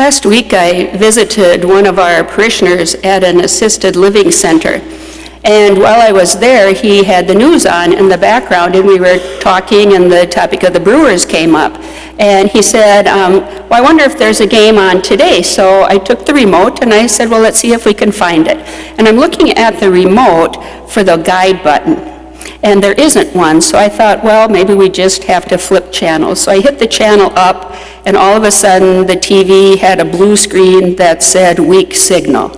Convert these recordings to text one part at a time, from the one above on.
Last week I visited one of our parishioners at an assisted living center. And while I was there, he had the news on in the background, and we were talking, and the topic of the Brewers came up. And he said, well, I wonder if there's a game on today. So I took the remote, and I said, well, let's see if we can find it. And I'm looking at the remote for the guide button, and there isn't one. So I thought, well, maybe we just have to flip channels. So I hit the channel up, and all of a sudden, the TV had a blue screen that said weak signal.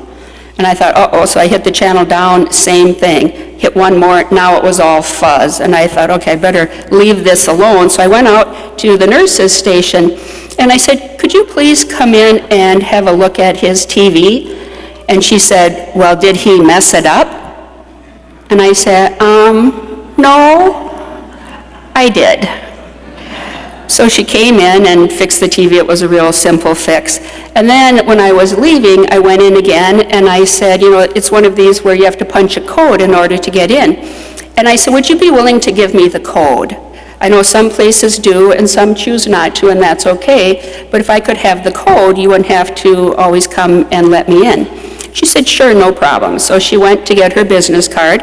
And I thought, uh-oh, so I hit the channel down, same thing. Hit one more, now it was all fuzz. And I thought, okay, I better leave this alone. So I went out to the nurse's station, and I said, could you please come in and have a look at his TV? And she said, well, did he mess it up? And I said, no, I did. So she came in and fixed the TV. It was a real simple fix. And then when I was leaving, I went in again, and I said, you know, it's one of these where you have to punch a code in order to get in. And I said, would you be willing to give me the code? I know some places do and some choose not to, and that's okay, but if I could have the code, you wouldn't have to always come and let me in. She said, sure, no problem. So she went to get her business card,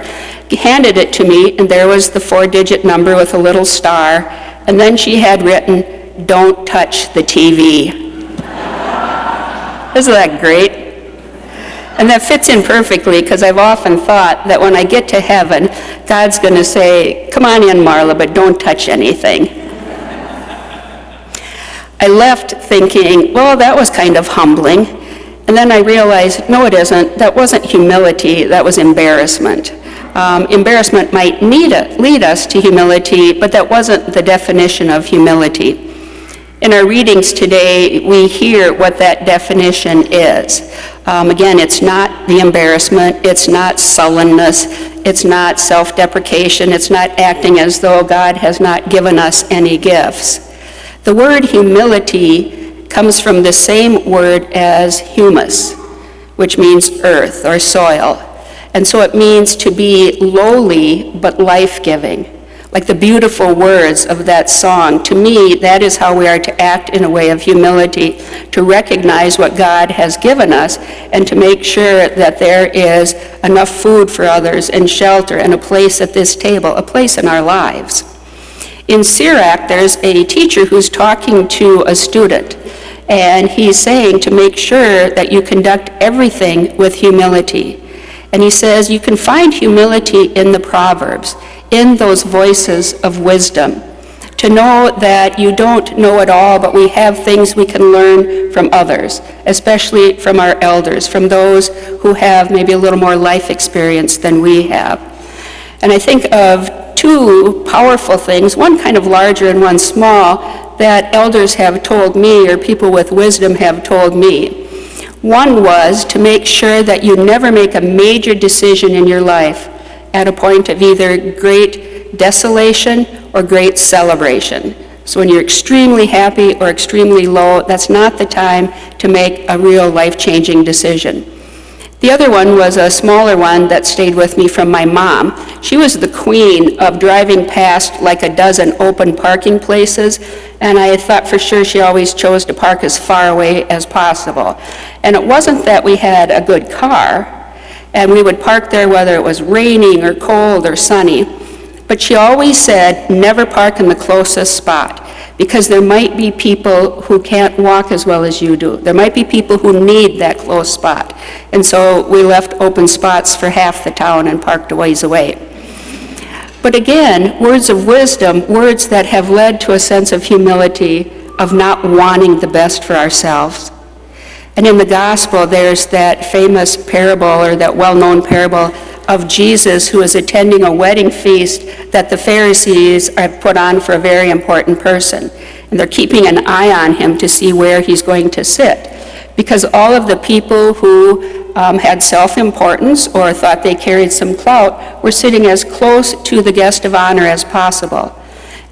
handed it to me, and there was the 4-digit number with a little star, and then she had written, don't touch the TV. Isn't that great? And that fits in perfectly, because I've often thought that when I get to heaven, God's going to say, come on in, Marla, but don't touch anything. I left thinking, well, that was kind of humbling. And then I realized, no, it isn't. That wasn't humility, that was embarrassment. Embarrassment might lead us to humility, but that wasn't the definition of humility. In our readings today, we hear what that definition is. Again, it's not the embarrassment, it's not sullenness, it's not self-deprecation, it's not acting as though God has not given us any gifts. The word humility comes from the same word as humus, which means earth or soil. And so it means to be lowly but life-giving. Like the beautiful words of that song, to me, that is how we are to act in a way of humility, to recognize what God has given us and to make sure that there is enough food for others and shelter and a place at this table, a place in our lives. In Clercx, there's a teacher who's talking to a student, and he's saying to make sure that you conduct everything with humility. And he says you can find humility in the Proverbs, in those voices of wisdom, to know that you don't know it all, but we have things we can learn from others, especially from our elders, from those who have maybe a little more life experience than we have. And I think of two powerful things, one kind of larger and one small, that elders have told me, or people with wisdom have told me. One was to make sure that you never make a major decision in your life at a point of either great desolation or great celebration. So when you're extremely happy or extremely low, that's not the time to make a real life-changing decision. The other one was a smaller one that stayed with me from my mom. She was the queen of driving past like a dozen open parking places, and I thought for sure she always chose to park as far away as possible. And it wasn't that we had a good car, and we would park there whether it was raining or cold or sunny, but she always said, never park in the closest spot, because there might be people who can't walk as well as you do. There might be people who need that close spot. And so we left open spots for half the town and parked a ways away. But again, words of wisdom, words that have led to a sense of humility, of not wanting the best for ourselves. And in the gospel, there's that famous parable, or that well-known parable of Jesus who is attending a wedding feast that the Pharisees have put on for a very important person. And they're keeping an eye on him to see where he's going to sit. Because all of the people who had self-importance or thought they carried some clout were sitting as close to the guest of honor as possible.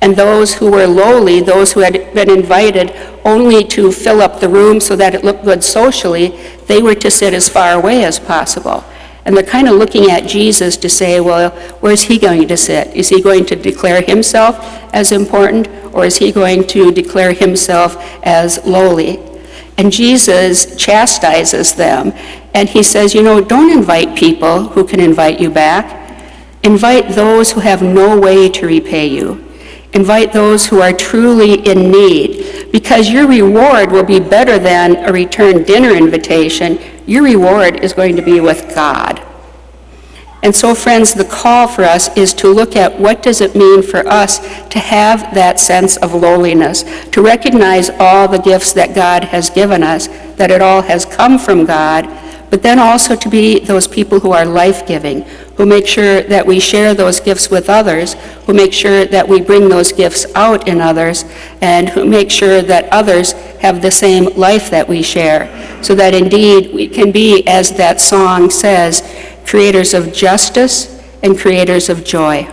And those who were lowly, those who had been invited only to fill up the room so that it looked good socially, they were to sit as far away as possible. And they're kind of looking at Jesus to say, well, where's he going to sit? Is he going to declare himself as important, or is he going to declare himself as lowly? And Jesus chastises them, and he says, don't invite people who can invite you back. Invite those who have no way to repay you. Invite those who are truly in need, because your reward will be better than a return dinner invitation. Your reward is going to be with God. And so, friends, the call for us is to look at what does it mean for us to have that sense of lowliness, to recognize all the gifts that God has given us, that it all has come from God, but then also to be those people who are life-giving, who make sure that we share those gifts with others, who make sure that we bring those gifts out in others, and who make sure that others have the same life that we share, so that indeed we can be, as that song says, creators of justice and creators of joy.